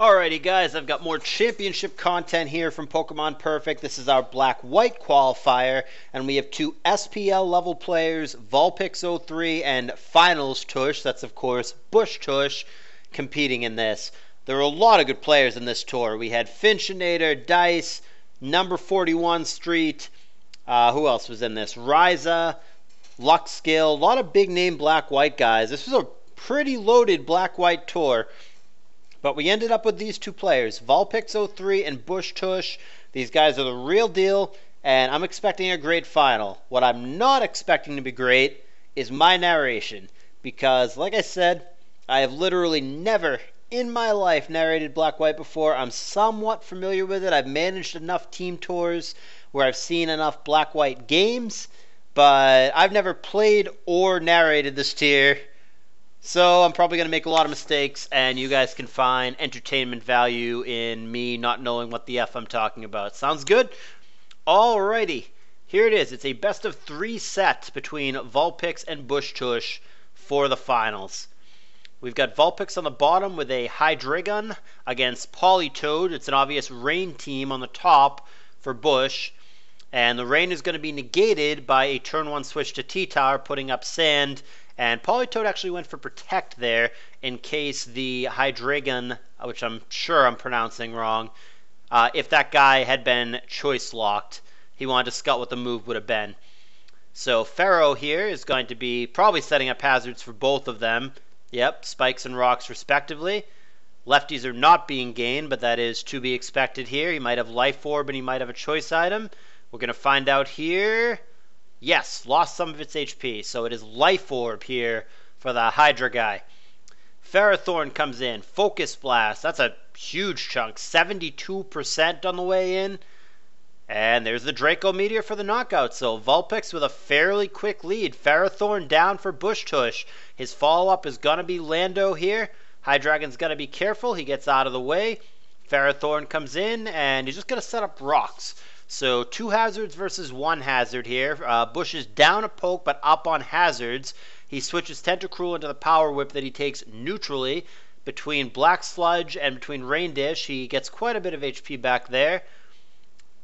Alrighty guys, I've got more championship content here from Pokemon Perfect. This is our Black-White qualifier, and we have two SPL level players, Vulpix03 and Finals Tush, that's of course Bushtush, competing in this. There were a lot of good players in this tour. We had Finchinator, Dice, number 41 Street, who else was in this? Ryza, Luxgill, a lot of big name Black-White guys. This was a pretty loaded Black-White tour. But we ended up with these two players, Vulpix03 and Bushtush. These guys are the real deal, and I'm expecting a great final. What I'm not expecting to be great is my narration, because, like I said, I have literally never in my life narrated Black-White before. I'm somewhat familiar with it. I've managed enough team tours where I've seen enough Black-White games, but I've never played or narrated this tier. So I'm probably going to make a lot of mistakes, and you guys can find entertainment value in me not knowing what the F I'm talking about. Sounds good? Alrighty, here it is. It's a best of 3 set between Vulpix and Bushtush for the finals. We've got Vulpix on the bottom with a Hydreigon against Politoed. It's an obvious rain team on the top for Bush. And the rain is going to be negated by a turn 1 switch to T-Tower, putting up sand. And Politoed actually went for Protect there in case the Hydreigon, which I'm sure I'm pronouncing wrong, if that guy had been choice locked, he wanted to scout what the move would have been. So Pharaoh here is going to be probably setting up hazards for both of them. Yep, spikes and rocks respectively. Lefties are not being gained, but that is to be expected here. He might have Life Orb and he might have a choice item. We're going to find out here. Yes, lost some of its HP, so it is Life Orb here for the Hydra guy. Ferrothorn comes in, Focus Blast, that's a huge chunk, 72% on the way in. And there's the Draco Meteor for the knockout, so Vulpix with a fairly quick lead. Ferrothorn down for Bushtush. His follow-up is going to be Lando here. Hydreigon's got to be careful, he gets out of the way. Ferrothorn comes in, and he's just going to set up rocks. So 2 hazards versus 1 hazard here. Bush is down a poke but up on hazards. He switches Tentacruel into the Power Whip that he takes neutrally. Between Black Sludge and between Rain Dish, he gets quite a bit of HP back there.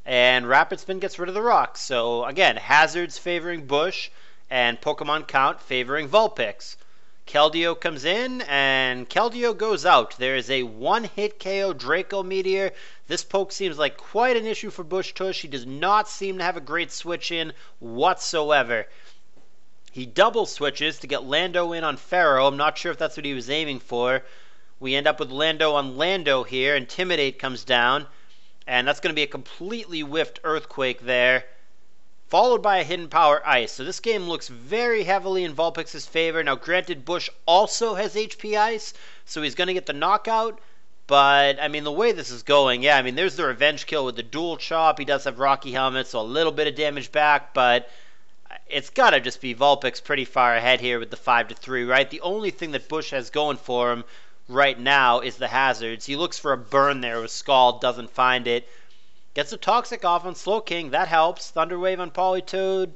And Rapid Spin gets rid of the rocks. So again, hazards favoring Bush and Pokemon count favoring Vulpix. Keldeo comes in, and Keldeo goes out. There is a 1-hit KO Draco Meteor. This poke seems like quite an issue for Bushtush. He does not seem to have a great switch in whatsoever. He double switches to get Lando in on Pharaoh. I'm not sure if that's what he was aiming for. We end up with Lando on Lando here. Intimidate comes down, and that's going to be a completely whiffed Earthquake there, followed by a Hidden Power Ice. So this game looks very heavily in Vulpix's favor. Now granted, Bush also has HP Ice, so he's going to get the knockout. But, I mean, the way this is going, yeah, I mean, there's the revenge kill with the dual chop. He does have Rocky Helmet, so a little bit of damage back, but it's got to just be Vulpix pretty far ahead here with the 5-3, right? The only thing that Bush has going for him right now is the hazards. He looks for a burn there with Scald, doesn't find it. Gets a Toxic off on Slowking, that helps. Thunder Wave on Politoed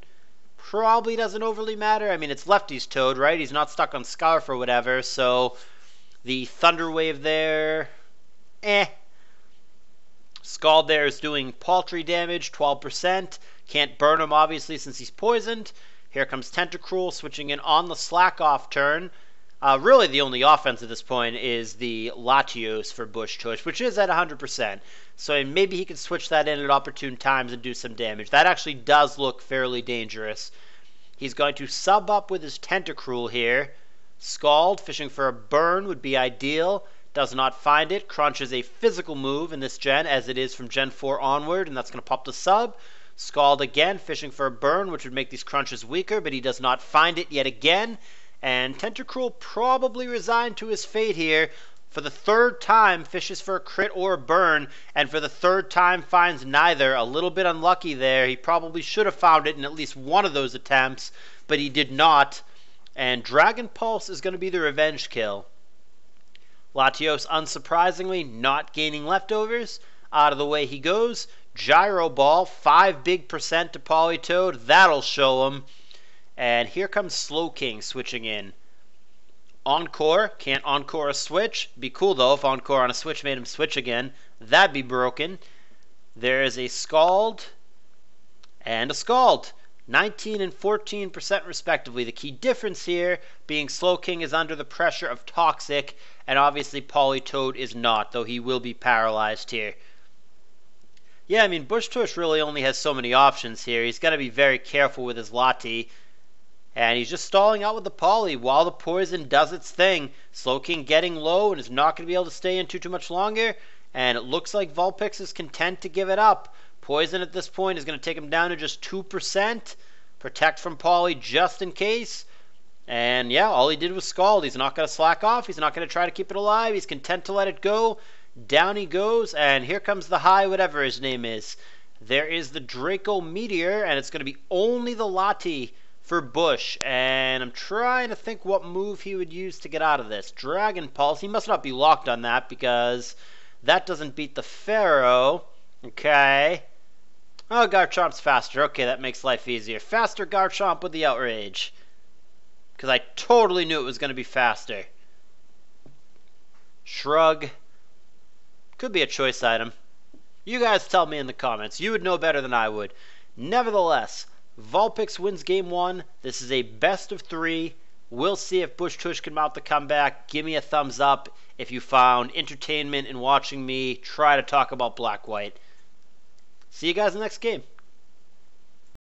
probably doesn't overly matter. I mean, it's Lefty's Toad, right? He's not stuck on Scarf or whatever, so the Thunder Wave there, Scald there is doing paltry damage, 12%. Can't burn him, obviously, since he's poisoned. Here comes Tentacruel, switching in on the Slack-Off turn. Really, the only offense at this point is the Latios for Bushtush, which is at 100%. So maybe he can switch that in at opportune times and do some damage. That actually does look fairly dangerous. He's going to sub up with his Tentacruel here. Scald, fishing for a burn would be ideal. Does not find it. Crunch is a physical move in this gen, as it is from Gen 4 onward, and that's going to pop the sub. Scald again, fishing for a burn, which would make these crunches weaker, but he does not find it yet again. And Tentacruel probably resigned to his fate here. For the 3rd time, fishes for a crit or a burn, and for the 3rd time finds neither. A little bit unlucky there. He probably should have found it in at least one of those attempts, but he did not. And Dragon Pulse is going to be the revenge kill. Latios, unsurprisingly, not gaining leftovers. Out of the way he goes. Gyro Ball, 5 big percent to Politoed. That'll show him. And here comes Slowking switching in. Encore. Can't Encore a switch. Be cool, though, if Encore on a switch made him switch again. That'd be broken. There is a Scald and a Scald. 19 and 14% respectively. The key difference here being Slowking is under the pressure of Toxic, and obviously Politoed is not, though he will be paralyzed here. Yeah, I mean, Bushtush really only has so many options here. He's got to be very careful with his Lati. And he's just stalling out with the Poly while the Poison does its thing. Slowking getting low and is not going to be able to stay in too much longer. And it looks like Vulpix is content to give it up. Poison at this point is going to take him down to just 2%. Protect from Poly just in case. And yeah, all he did was Scald. He's not going to slack off. He's not going to try to keep it alive. He's content to let it go. Down he goes, and here comes the high, whatever his name is. There is the Draco Meteor, and it's going to be only the Lati for Bush. And I'm trying to think what move he would use to get out of this. Dragon Pulse. He must not be locked on that because that doesn't beat the Pharaoh. Okay. Oh, Garchomp's faster. Okay, that makes life easier. Faster Garchomp with the Outrage. Because I totally knew it was going to be faster. Shrug. Could be a choice item. You guys tell me in the comments. You would know better than I would. Nevertheless, Vulpix wins game 1. This is a best of 3. We'll see if Bushtush can mount the comeback. Give me a thumbs up if you found entertainment in watching me try to talk about Black-White. See you guys in the next game.